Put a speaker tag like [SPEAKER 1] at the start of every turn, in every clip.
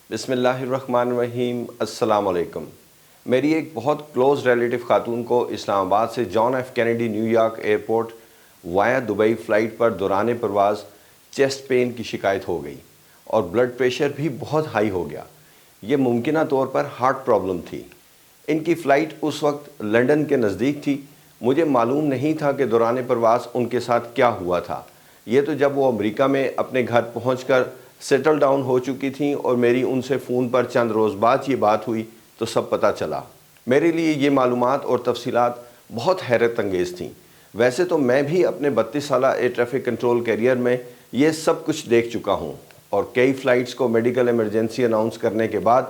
[SPEAKER 1] بسم اللہ الرحمن الرحیم۔ السلام علیکم۔ میری ایک بہت کلوز ریلیٹو خاتون کو اسلام آباد سے John F Kennedy New York airport via Dubai flight پر دوران پرواز چیسٹ پین کی شکایت ہو گئی اور بلڈ پریشر بھی بہت ہائی ہو گیا۔ یہ ممکنہ طور پر ہارٹ پرابلم تھی۔ ان کی فلائٹ اس وقت لنڈن کے نزدیک تھی۔ مجھے معلوم نہیں تھا کہ دوران پرواز ان کے ساتھ کیا ہوا تھا۔ یہ تو جب وہ امریکہ میں اپنے گھر پہنچ کر سیٹل ڈاؤن ہو چکی تھیں اور میری ان سے فون پر چند روز بعد یہ بات ہوئی تو سب پتہ چلا۔ میرے لیے یہ معلومات اور تفصیلات بہت حیرت انگیز تھیں۔ ویسے تو میں بھی اپنے 32 سالہ ایئر ٹریفک کنٹرول کیریئر میں یہ سب کچھ دیکھ چکا ہوں اور کئی فلائٹس کو میڈیکل ایمرجنسی اناؤنس کرنے کے بعد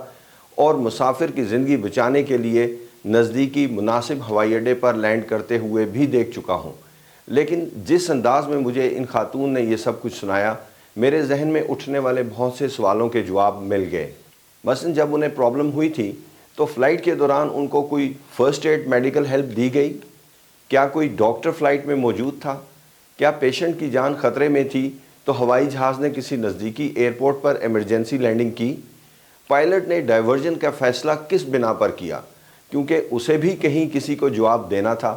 [SPEAKER 1] اور مسافر کی زندگی بچانے کے لیے نزدیکی مناسب ہوائی اڈے پر لینڈ کرتے ہوئے بھی دیکھ چکا ہوں، لیکن جس انداز میں مجھے ان خاتون نے یہ سب کچھ سنایا، میرے ذہن میں اٹھنے والے بہت سے سوالوں کے جواب مل گئے۔ مثلا جب انہیں پرابلم ہوئی تھی تو فلائٹ کے دوران ان کو کوئی فرسٹ ایڈ میڈیکل ہیلپ دی گئی؟ کیا کوئی ڈاکٹر فلائٹ میں موجود تھا؟ کیا پیشنٹ کی جان خطرے میں تھی تو ہوائی جہاز نے کسی نزدیکی ایئرپورٹ پر ایمرجنسی لینڈنگ کی؟ پائلٹ نے ڈائیورژن کا فیصلہ کس بنا پر کیا؟ کیونکہ اسے بھی کہیں کسی کو جواب دینا تھا۔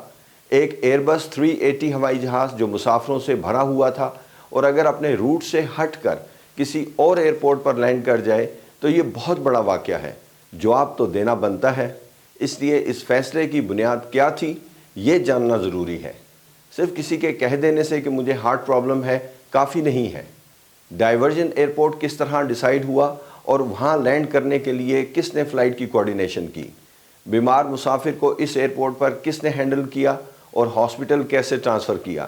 [SPEAKER 1] ایک ایئر بس 380 ہوائی جہاز جو مسافروں سے بھرا ہوا تھا اور اگر اپنے روٹ سے ہٹ کر کسی اور ایئرپورٹ پر لینڈ کر جائے تو یہ بہت بڑا واقعہ ہے۔ جواب تو دینا بنتا ہے۔ اس لیے اس فیصلے کی بنیاد کیا تھی یہ جاننا ضروری ہے۔ صرف کسی کے کہہ دینے سے کہ مجھے ہارٹ پرابلم ہے کافی نہیں ہے۔ ڈائیورژن ایئرپورٹ کس طرح ڈیسائیڈ ہوا اور وہاں لینڈ کرنے کے لیے کس نے فلائٹ کی کوارڈینیشن کی؟ بیمار مسافر کو اس ایئرپورٹ پر کس نے ہینڈل کیا اور ہاسپٹل کیسے ٹرانسفر کیا؟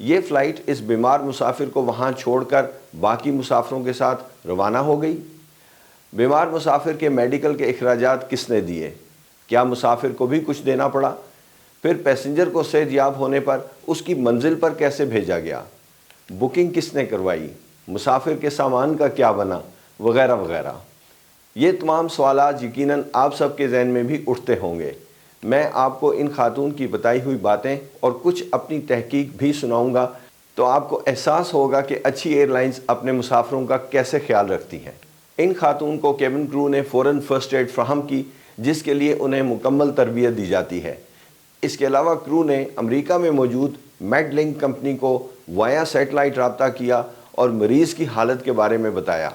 [SPEAKER 1] یہ فلائٹ اس بیمار مسافر کو وہاں چھوڑ کر باقی مسافروں کے ساتھ روانہ ہو گئی؟ بیمار مسافر کے میڈیکل کے اخراجات کس نے دیے؟ کیا مسافر کو بھی کچھ دینا پڑا؟ پھر پیسنجر کو صحت یاب ہونے پر اس کی منزل پر کیسے بھیجا گیا؟ بکنگ کس نے کروائی؟ مسافر کے سامان کا کیا بنا؟ وغیرہ وغیرہ۔ یہ تمام سوالات یقیناً آپ سب کے ذہن میں بھی اٹھتے ہوں گے۔ میں آپ کو ان خاتون کی بتائی ہوئی باتیں اور کچھ اپنی تحقیق بھی سناؤں گا تو آپ کو احساس ہوگا کہ اچھی ایئر لائنز اپنے مسافروں کا کیسے خیال رکھتی ہیں۔ ان خاتون کو کیبن کرو نے فوراً فرسٹ ایڈ فراہم کی جس کے لیے انہیں مکمل تربیت دی جاتی ہے۔ اس کے علاوہ کرو نے امریکہ میں موجود میڈ لنک کمپنی کو وائا سیٹلائٹ رابطہ کیا اور مریض کی حالت کے بارے میں بتایا۔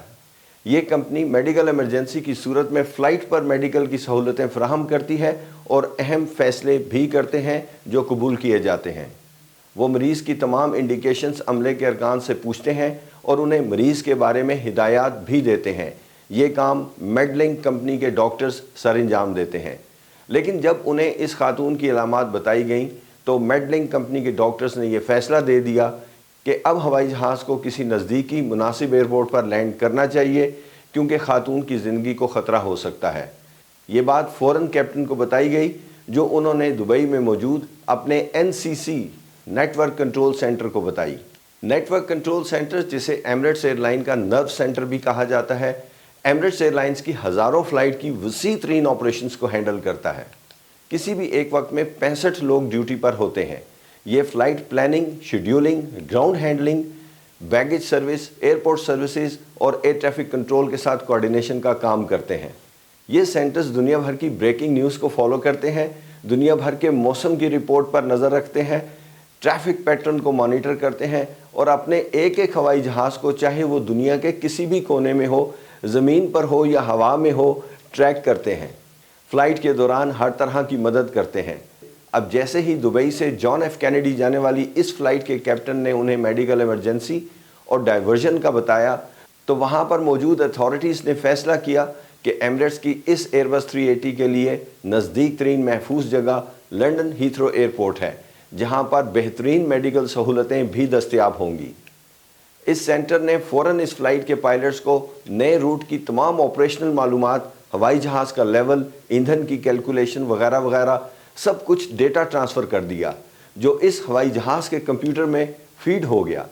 [SPEAKER 1] یہ کمپنی میڈیکل ایمرجنسی کی صورت میں فلائٹ پر میڈیکل کی سہولتیں فراہم کرتی ہے اور اہم فیصلے بھی کرتے ہیں جو قبول کیے جاتے ہیں۔ وہ مریض کی تمام انڈیکیشنز عملے کے ارکان سے پوچھتے ہیں اور انہیں مریض کے بارے میں ہدایات بھی دیتے ہیں۔ یہ کام میڈ لنک کمپنی کے ڈاکٹرز سر انجام دیتے ہیں۔ لیکن جب انہیں اس خاتون کی علامات بتائی گئیں تو میڈ لنک کمپنی کے ڈاکٹرز نے یہ فیصلہ دے دیا کہ اب ہوائی جہاز کو کسی نزدیکی مناسب ایئرپورٹ پر لینڈ کرنا چاہیے کیونکہ خاتون کی زندگی کو خطرہ ہو سکتا ہے۔ یہ بات فوراً کیپٹن کو بتائی گئی جو انہوں نے دبئی میں موجود اپنے NCC network control centre کو بتائی۔ نیٹ ورک کنٹرول سینٹر جسے ایمریٹس ایئر لائن کا نرو سینٹر بھی کہا جاتا ہے، ایمریٹس ایئر لائنز کی ہزاروں فلائٹ کی وسیع ترین آپریشنز کو ہینڈل کرتا ہے۔ کسی بھی ایک وقت میں 65 لوگ ڈیوٹی پر ہوتے ہیں۔ یہ flight planning, scheduling, ground handling, baggage service, airport services اور ایئر ٹریفک کنٹرول کے ساتھ کوارڈینیشن کا کام کرتے ہیں۔ یہ سینٹرز دنیا بھر کی بریکنگ نیوز کو فالو کرتے ہیں، دنیا بھر کے موسم کی رپورٹ پر نظر رکھتے ہیں، ٹریفک پیٹرن کو مانیٹر کرتے ہیں اور اپنے ایک ایک ہوائی جہاز کو چاہے وہ دنیا کے کسی بھی کونے میں ہو، زمین پر ہو یا ہوا میں ہو، ٹریک کرتے ہیں۔ فلائٹ کے دوران ہر طرح کی مدد کرتے ہیں۔ اب جیسے ہی دبئی سے جان ایف کینیڈی جانے والی اس فلائٹ کے کیپٹن نے انہیں میڈیکل ایمرجنسی اور ڈائیورژن کا بتایا تو وہاں پر موجود اتھارٹیز نے فیصلہ کیا کہ ایمریٹس کی اس ایئر بس 380 کے لیے نزدیک ترین محفوظ جگہ لنڈن ہیتھرو ایئرپورٹ ہے جہاں پر بہترین میڈیکل سہولتیں بھی دستیاب ہوں گی۔ اس سینٹر نے فوراً اس فلائٹ کے پائلٹس کو نئے روٹ کی تمام آپریشنل معلومات، ہوائی جہاز کا لیول، ایندھن کی کیلکولیشن وغیرہ وغیرہ سب کچھ ڈیٹا ٹرانسفر کر دیا جو اس ہوائی جہاز کے کمپیوٹر میں فیڈ ہو گیا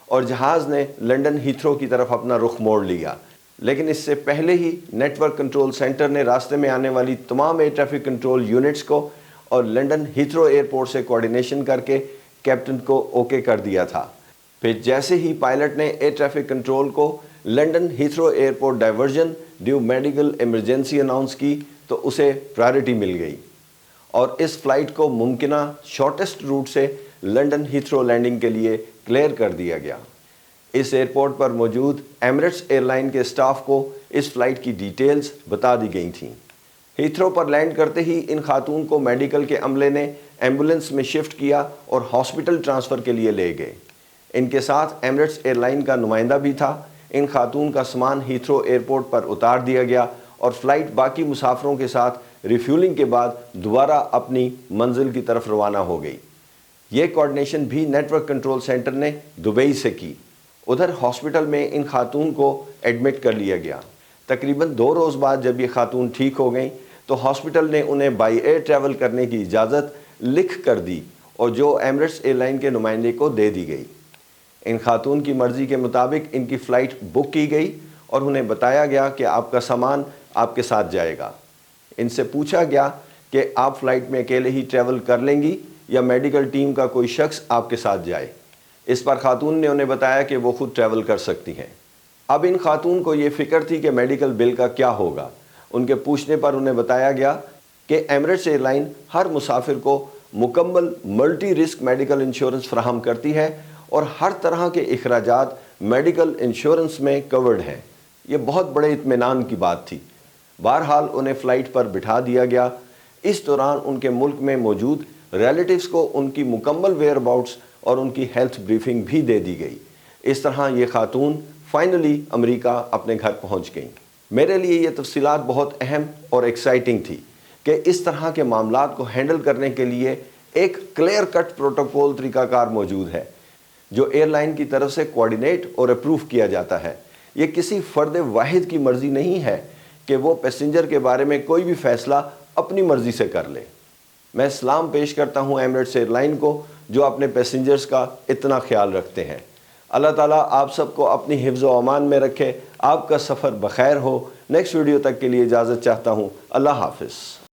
[SPEAKER 1] اور جہاز نے لنڈن ہیتھرو کی طرف اپنا رخ موڑ لیا۔ لیکن اس سے پہلے ہی نیٹ ورک کنٹرول سینٹر نے راستے میں آنے والی تمام ایئر ٹریفک کنٹرول یونٹس کو اور لنڈن ہیتھرو ایئرپورٹ سے کوارڈینیشن کر کے کیپٹن کو اوکے کر دیا تھا۔ پھر جیسے ہی پائلٹ نے ایئر ٹریفک کنٹرول کو London Heathrow airport diversion due medical emergency announce کی تو اسے پرائرٹی مل گئی اور اس فلائٹ کو ممکنہ شارٹسٹ روٹ سے لنڈن ہیتھرو لینڈنگ کے لیے کلیئر کر دیا گیا۔ اس ایئرپورٹ پر موجود ایمریٹس ایئر لائن کے اسٹاف کو اس فلائٹ کی ڈیٹیلز بتا دی گئی تھیں۔ ہیتھرو پر لینڈ کرتے ہی ان خاتون کو میڈیکل کے عملے نے ایمبولینس میں شفٹ کیا اور ہاسپٹل ٹرانسفر کے لیے لے گئے۔ ان کے ساتھ ایمریٹس ایئر لائن کا نمائندہ بھی تھا۔ ان خاتون کا سامان ہیتھرو ایئرپورٹ پر اتار دیا گیا اور فلائٹ باقی مسافروں کے ساتھ ریفیولنگ کے بعد دوبارہ اپنی منزل کی طرف روانہ ہو گئی۔ یہ کوارڈینیشن بھی نیٹ ورک کنٹرول سینٹر نے دبئی سے کی۔ ادھر ہاسپٹل میں ان خاتون کو ایڈمٹ کر لیا گیا۔ تقریباً 2 روز بعد جب یہ خاتون ٹھیک ہو گئیں تو ہاسپٹل نے انہیں بائی ایئر ٹریول کرنے کی اجازت لکھ کر دی اور جو ایمریٹس ایئر لائن کے نمائندے کو دے دی گئی۔ ان خاتون کی مرضی کے مطابق ان کی فلائٹ بک کی گئی اور انہیں بتایا گیا کہ آپ کا سامان آپ کے ساتھ جائے گا۔ ان سے پوچھا گیا کہ آپ فلائٹ میں اکیلے ہی ٹریول کر لیں گی یا میڈیکل ٹیم کا کوئی شخص آپ کے ساتھ جائے۔ اس پر خاتون نے انہیں بتایا کہ وہ خود ٹریول کر سکتی ہیں۔ اب ان خاتون کو یہ فکر تھی کہ میڈیکل بل کا کیا ہوگا۔ ان کے پوچھنے پر انہیں بتایا گیا کہ ایمریٹس ایئر لائن ہر مسافر کو مکمل ملٹی رسک میڈیکل انشورنس فراہم کرتی ہے اور ہر طرح کے اخراجات میڈیکل انشورنس میں کورڈ ہیں۔ یہ بہت بڑے اطمینان کی بات تھی۔ بہرحال انہیں فلائٹ پر بٹھا دیا گیا۔ اس دوران ان کے ملک میں موجود ریلیٹیوز کو ان کی مکمل ویئر اباؤٹس اور ان کی ہیلتھ بریفنگ بھی دے دی گئی۔ اس طرح یہ خاتون فائنلی امریکہ اپنے گھر پہنچ گئیں۔ میرے لیے یہ تفصیلات بہت اہم اور ایکسائٹنگ تھی کہ اس طرح کے معاملات کو ہینڈل کرنے کے لیے ایک کلیئر کٹ پروٹوکول طریقہ کار موجود ہے جو ایئر لائن کی طرف سے کوارڈینیٹ اور اپروو کیا جاتا ہے۔ یہ کسی فرد واحد کی مرضی نہیں ہے کہ وہ پیسنجر کے بارے میں کوئی بھی فیصلہ اپنی مرضی سے کر لے۔ میں سلام پیش کرتا ہوں ایمریٹس ایئر لائن کو جو اپنے پیسنجرز کا اتنا خیال رکھتے ہیں۔ اللہ تعالیٰ آپ سب کو اپنی حفظ و امان میں رکھے۔ آپ کا سفر بخیر ہو۔ نیکسٹ ویڈیو تک کے لیے اجازت چاہتا ہوں۔ اللہ حافظ۔